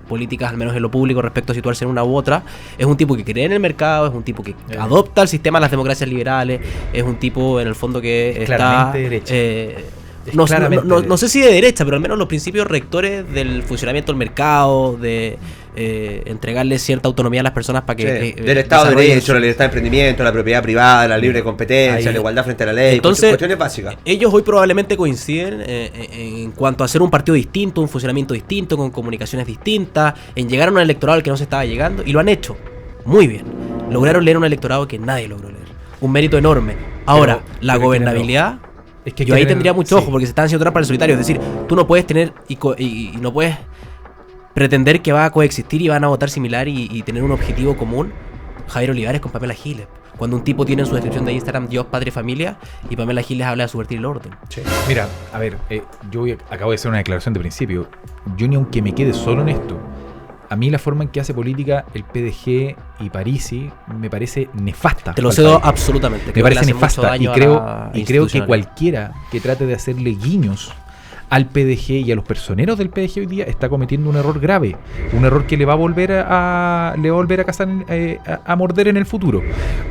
políticas, al menos en lo público, respecto a situarse en una u otra, es un tipo que cree en el mercado, es un tipo que adopta el sistema de las democracias liberales, es un tipo, en el fondo, que está... derecha. No sé si de derecha, pero al menos los principios rectores del funcionamiento del mercado, de entregarle cierta autonomía a las personas para que... del Estado de Derecho, la libertad de emprendimiento, la propiedad privada, la libre competencia, la igualdad frente a la ley. Entonces, cuestiones básicas. Ellos hoy probablemente coinciden en cuanto a ser un partido distinto, un funcionamiento distinto, con comunicaciones distintas, en llegar a un electorado al que no se estaba llegando, y lo han hecho muy bien. Lograron leer un electorado que nadie logró leer. Un mérito enorme. Ahora, la gobernabilidad... Es que yo ahí tendría mucho ojo, porque se están haciendo trampa en el solitario. Es decir, tú no puedes tener y no puedes pretender que va a coexistir y van a votar similar y tener un objetivo común Javier Olivares con Pamela Giles. Cuando un tipo tiene en su descripción de Instagram Dios, Padre y Familia, y Pamela Giles habla de subvertir el orden. Sí. Mira, a ver, yo acabo de hacer una declaración de principio. Yo ni aunque me quede solo en esto, a mí la forma en que hace política el PDG y Parisi me parece nefasta. Te lo cedo absolutamente. Me parece nefasta y creo que cualquiera que trate de hacerle guiños al PDG y a los personeros del PDG hoy día está cometiendo un error grave, un error que le va a volver a cazar, a morder en el futuro,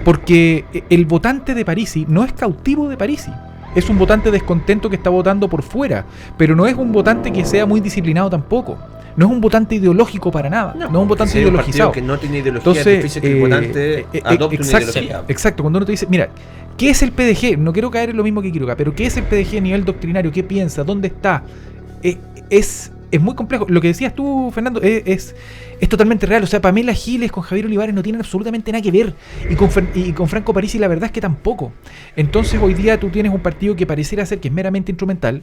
porque el votante de Parisi no es cautivo de Parisi. Es un votante descontento que está votando por fuera, pero no es un votante que sea muy disciplinado tampoco. No es un votante ideológico para nada. No es un votante ideologizado. Un que no tiene ideología. Entonces, es difícil que el votante adopte una ideología. Exacto. Cuando uno te dice, mira, ¿qué es el PDG? No quiero caer en lo mismo que Quiroga, pero ¿qué es el PDG a nivel doctrinario? ¿Qué piensa? ¿Dónde está? Es muy complejo. Lo que decías tú, Fernando, es totalmente real. O sea, Pamela Giles con Javier Olivares no tienen absolutamente nada que ver. Y con Franco Parisi la verdad es que tampoco. Entonces hoy día tú tienes un partido que pareciera ser que es meramente instrumental,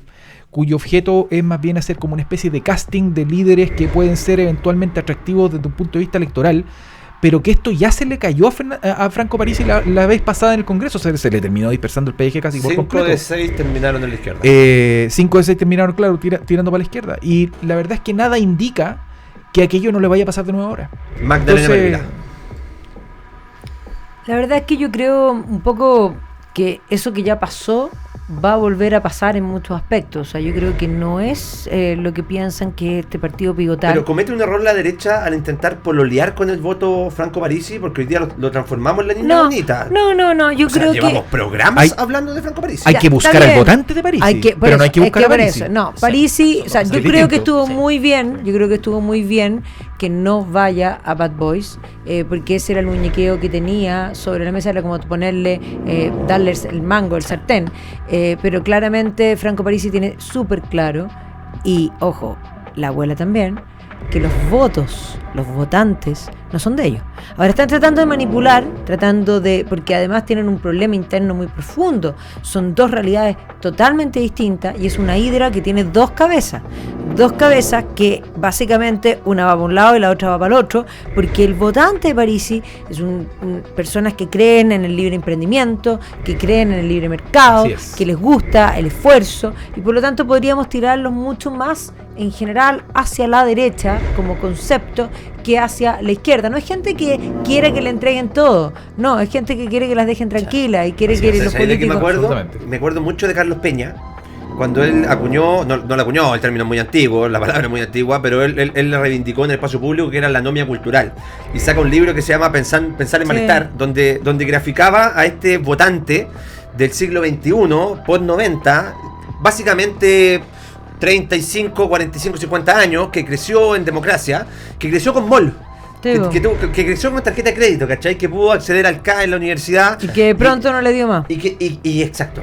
cuyo objeto es más bien hacer como una especie de casting de líderes que pueden ser eventualmente atractivos desde un punto de vista electoral, pero que esto ya se le cayó a Franco Parisi la vez pasada en el Congreso, se le terminó dispersando el PDG casi por completo. 5 de 6 terminaron en la izquierda. 5 de 6 terminaron, claro, tirando para la izquierda. Y la verdad es que nada indica que aquello no le vaya a pasar de nuevo ahora. Magdalena Marguera. La verdad es que yo creo un poco que eso que ya pasó va a volver a pasar en muchos aspectos. O sea, yo creo que no es lo que piensan que este partido pivotal. Pero comete un error la derecha al intentar pololear con el voto Franco Parisi, porque hoy día lo transformamos en la niña bonita. No, yo creo que llevamos programas hablando de Franco Parisi. Hay que buscar al votante de Parisi, pero no hay que buscar a Parisi. Parisi, o sea, yo creo que estuvo muy bien, que no vaya a Bad Boys, porque ese era el muñequeo que tenía sobre la mesa, era como ponerle, darle el mango, el sartén. Pero claramente Franco Parisi tiene súper claro, y ojo, la abuela también, que los votantes no son de ellos. Ahora están tratando de manipular, porque además tienen un problema interno muy profundo. Son dos realidades totalmente distintas y es una hidra que tiene dos cabezas que básicamente una va para un lado y la otra va para el otro, porque el votante de Parisi es personas que creen en el libre emprendimiento, que creen en el libre mercado, que les gusta el esfuerzo, y por lo tanto podríamos tirarlos mucho más en general hacia la derecha como concepto que hacia la izquierda. No es gente que quiere que le entreguen todo, no, es gente que quiere que las dejen tranquilas y quiere que los políticos... Me acuerdo mucho de Carlos Peña, cuando él acuñó, no lo acuñó, el término es muy antiguo, la palabra es muy antigua, pero él le reivindicó en el espacio público que era la anomia cultural, y saca un libro que se llama Pensar en Malestar, donde graficaba a este votante del siglo XXI, post 90, básicamente 35, 45, 50 años, que creció en democracia, que creció con MOL, que creció con tarjeta de crédito, ¿cachai? Que pudo acceder al CAE en la universidad. Y que de pronto no le dio más. Y exacto,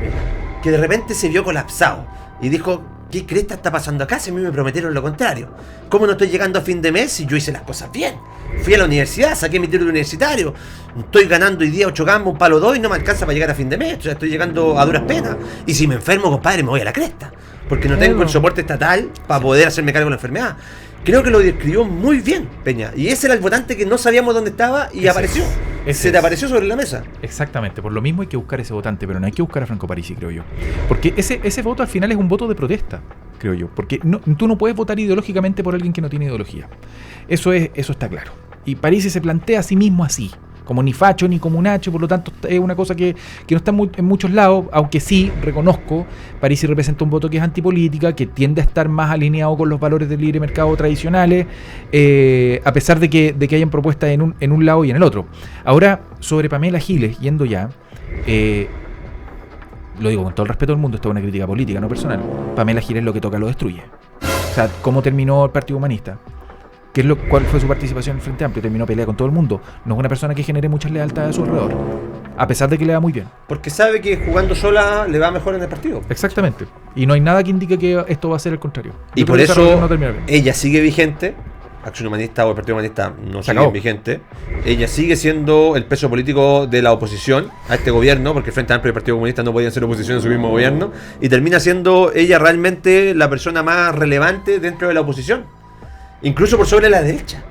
que de repente se vio colapsado y dijo, ¿qué cresta está pasando acá? Si a mí me prometieron lo contrario. ¿Cómo no estoy llegando a fin de mes si yo hice las cosas bien? Fui a la universidad, saqué mi título universitario, estoy ganando hoy día 8 gambas, un palo 2 y no me alcanza para llegar a fin de mes, o sea, estoy llegando a duras penas. Y si me enfermo, compadre, me voy a la cresta, porque no tengo el soporte estatal para poder hacerme cargo de la enfermedad. Creo que lo describió muy bien Peña, y ese era el votante que no sabíamos dónde estaba y apareció. Se te apareció sobre la mesa. Exactamente, por lo mismo hay que buscar ese votante, pero no hay que buscar a Franco Parisi, creo yo. Porque ese voto al final es un voto de protesta, creo yo. Porque tú no puedes votar ideológicamente por alguien que no tiene ideología. Eso está claro. Y Parisi se plantea a sí mismo así, como ni facho ni comunacho, por lo tanto es una cosa que no está en muchos lados, aunque sí, reconozco, Parisi representa un voto que es antipolítica, que tiende a estar más alineado con los valores del libre mercado tradicionales, a pesar de que hayan propuestas en un lado y en el otro. Ahora, sobre Pamela Giles, yendo ya, lo digo con todo el respeto del mundo, esto es una crítica política, no personal. Pamela Giles lo que toca lo destruye. O sea, ¿cómo terminó el Partido Humanista? ¿Cuál fue su participación en el Frente Amplio? Terminó pelea con todo el mundo. No es una persona que genere muchas lealtades a su alrededor, a pesar de que le va muy bien. Porque sabe que jugando sola le va mejor en el partido. Exactamente. Y no hay nada que indique que esto va a ser el contrario. Y por eso ella sigue vigente. Acción Humanista o el Partido Humanista no sigue vigente. Ella sigue siendo el peso político de la oposición a este gobierno, porque el Frente Amplio y el Partido Comunista no podían ser oposición en su mismo gobierno. Y termina siendo ella realmente la persona más relevante dentro de la oposición, incluso por sobre la derecha.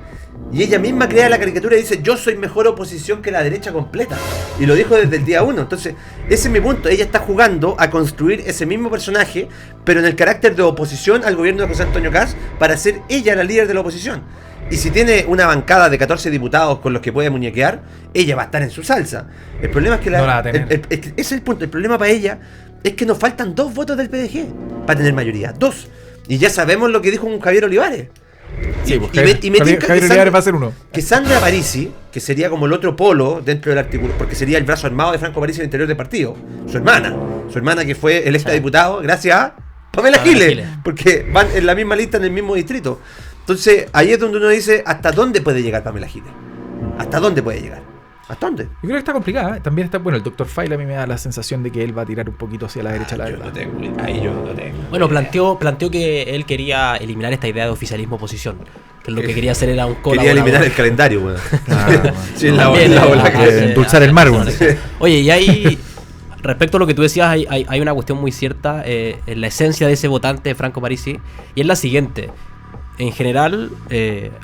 Y ella misma crea la caricatura y dice, yo soy mejor oposición que la derecha completa. Y lo dijo desde el día 1. Entonces, ese es mi punto. Ella está jugando a construir ese mismo personaje, pero en el carácter de oposición al gobierno de José Antonio Kast, para ser ella la líder de la oposición. Y si tiene una bancada de 14 diputados con los que puede muñequear, ella va a estar en su salsa. El problema es que no la va a tener. Ese es el punto. El problema para ella es que nos faltan 2 votos del PDG para tener mayoría. 2. Y ya sabemos lo que dijo un Javier Olivares. Sí, Javier Olivares va a ser uno. Que Sandra Parisi, que sería como el otro polo dentro del artículo, porque sería el brazo armado de Franco Parisi en el interior del partido. Su hermana que fue electa diputado gracias a Pamela Giles, porque van en la misma lista en el mismo distrito. Entonces ahí es donde uno dice, ¿hasta dónde puede llegar Pamela Giles? ¿Hasta dónde puede llegar? ¿Hasta dónde? Yo creo que está complicada, ¿eh? También está, bueno, el Dr. File a mí me da la sensación de que él va a tirar un poquito hacia la derecha. Yo no tengo. Bueno, planteó que él quería eliminar esta idea de oficialismo-oposición. Que lo que quería hacer era un colaborador. Quería eliminar el calendario, bueno. Sí, endulzar el mar, bueno. Oye, y ahí, respecto a lo que tú decías, hay una cuestión muy cierta en la esencia de ese votante de Franco Parisi, y es la siguiente. en general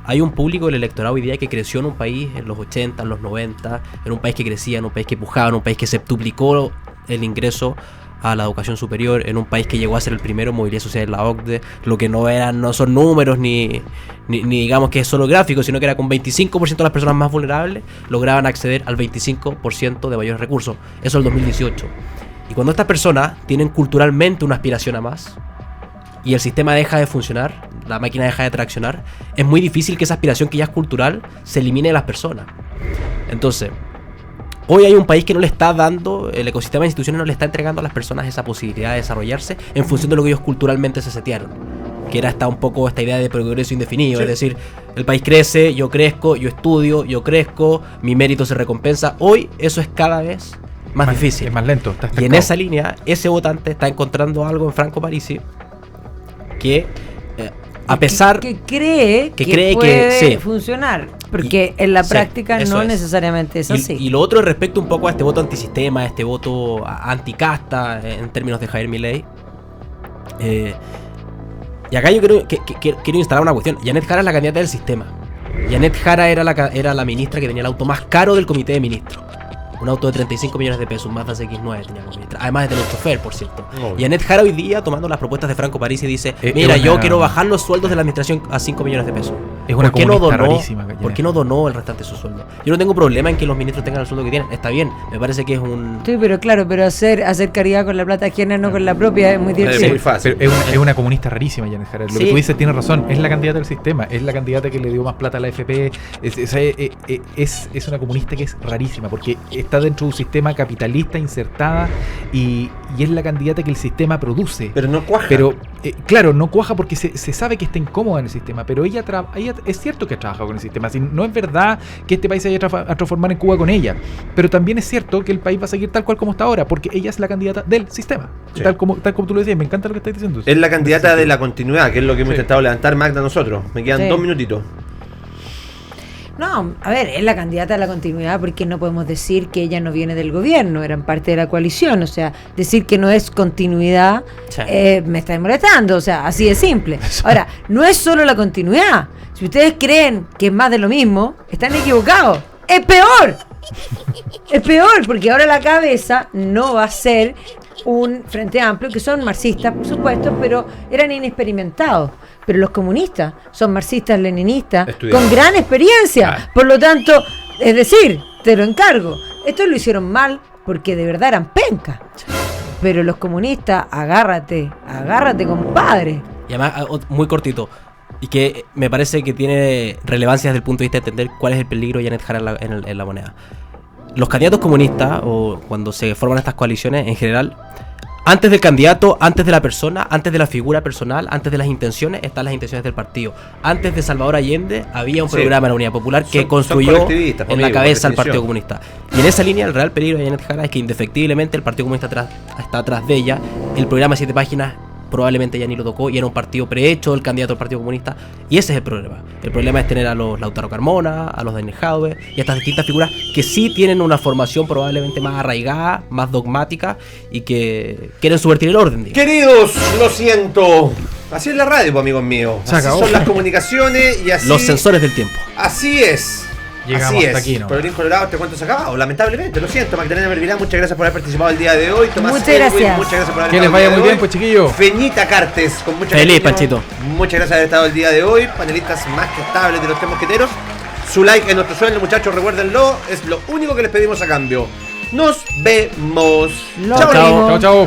hay un público del electorado hoy día que creció en un país en los 80, en los 90, en un país que crecía, en un país que pujaba, en un país que septuplicó el ingreso a la educación superior, en un país que llegó a ser el primero en movilidad social en la OCDE, lo que no son números ni digamos que es solo gráfico, sino que era con 25% de las personas más vulnerables lograban acceder al 25% de mayores recursos. Eso es el 2018. Y cuando estas personas tienen culturalmente una aspiración a más y el sistema deja de funcionar, la máquina deja de traccionar, es muy difícil que esa aspiración que ya es cultural se elimine de las personas. Entonces, hoy hay un país que no le está dando, el ecosistema de instituciones no le está entregando a las personas esa posibilidad de desarrollarse en función de lo que ellos culturalmente se setearon, que era un poco esta idea de progreso indefinido, sí. Es decir, el país crece, yo crezco, yo estudio, yo crezco, mi mérito se recompensa. Hoy eso es cada vez más difícil. Es más lento. Y en esa línea, ese votante está encontrando algo en Franco Parisi que a pesar que cree que puede funcionar, porque en la práctica no necesariamente es así. Y lo otro respecto un poco a este voto antisistema, a este voto anticasta en términos de Javier Milei. Y acá yo quiero instalar una cuestión. Janet Jara es la candidata del sistema. Janet Jara era la ministra que tenía el auto más caro del comité de ministros. Un auto de 35 millones de pesos, un Mazda CX-9 tenía como ministra. Además de tener chofer, por cierto. Y Janet Jara hoy día, tomando las propuestas de Franco Parisi, dice: mira, yo quiero bajar los sueldos de la administración a 5 millones de pesos. Es una comunista rarísima. ¿Por qué no donó el restante de su sueldo? Yo no tengo problema en que los ministros tengan el sueldo que tienen. Está bien, me parece que es un... Sí, pero claro, pero hacer caridad con la plata ajena, no con la propia, es muy difícil. Es muy fácil. Pero es una comunista rarísima, Janet Jara. Lo que tú dices tiene razón. Es la candidata del sistema. Es la candidata que le dio más plata a la AFP. Es una comunista que es rarísima, porque está dentro de un sistema capitalista insertada y es la candidata que el sistema produce. Pero no cuaja. Pero, claro, no cuaja porque se sabe que está incómoda en el sistema, pero ella es cierto que ha trabajado con el sistema. Si no es verdad que este país se vaya a transformar en Cuba con ella, pero también es cierto que el país va a seguir tal cual como está ahora, porque ella es la candidata del sistema. Sí. Tal como tú lo decías, me encanta lo que estás diciendo. Es la candidata de la continuidad, que es lo que hemos intentado levantar, Magda, nosotros. Me quedan 2 minutitos. No, a ver, es la candidata a la continuidad porque no podemos decir que ella no viene del gobierno, eran parte de la coalición, o sea, decir que no es continuidad me está molestando, o sea, así de simple. Ahora, no es solo la continuidad, si ustedes creen que es más de lo mismo, están equivocados, es peor, porque ahora la cabeza no va a ser un Frente Amplio, que son marxistas, por supuesto, pero eran inexperimentados. Pero los comunistas son marxistas, leninistas, con gran experiencia. Por lo tanto, es decir, te lo encargo, estos lo hicieron mal porque de verdad eran pencas. Pero los comunistas, agárrate, compadre. Y además, muy cortito, y que me parece que tiene relevancia desde el punto de vista de entender cuál es el peligro de Janet Jara en la moneda. Los candidatos comunistas, o cuando se forman estas coaliciones, en general, antes del candidato, antes de la persona, antes de la figura personal, antes de las intenciones, están las intenciones del partido. Antes de Salvador Allende había un programa en la Unidad Popular que construyó en la cabeza al Partido Comunista. Y en esa línea el real peligro de Janet Jara es que indefectiblemente el Partido Comunista está atrás de ella. El programa de 7 páginas probablemente ya ni lo tocó y era un partido prehecho del candidato del Partido Comunista, y ese es el problema. El problema es tener a los Lautaro Carmona, a los Daniel Jadwe y a estas distintas figuras que sí tienen una formación probablemente más arraigada, más dogmática y que quieren subvertir el orden, digamos. Queridos, lo siento, así es la radio, amigos míos, así son las comunicaciones y así los sensores del tiempo. Así es. Llegamos hasta aquí, ¿no? Colorín colorado, este cuento se ha acabado, lamentablemente, lo siento. Magdalena Mervilán, muchas gracias por haber participado el día de hoy. Tomás muchas gracias. Muchas gracias por haber que les vaya muy bien, pues, chiquillos. Feñita Cartes, con mucha feliz, Panchito. Muchas gracias por haber estado el día de hoy. Panelistas más que estables de los Tres Mosqueteros. Su like es nuestro sueldo, muchachos, recuérdenlo. Es lo único que les pedimos a cambio. Nos vemos. Chao.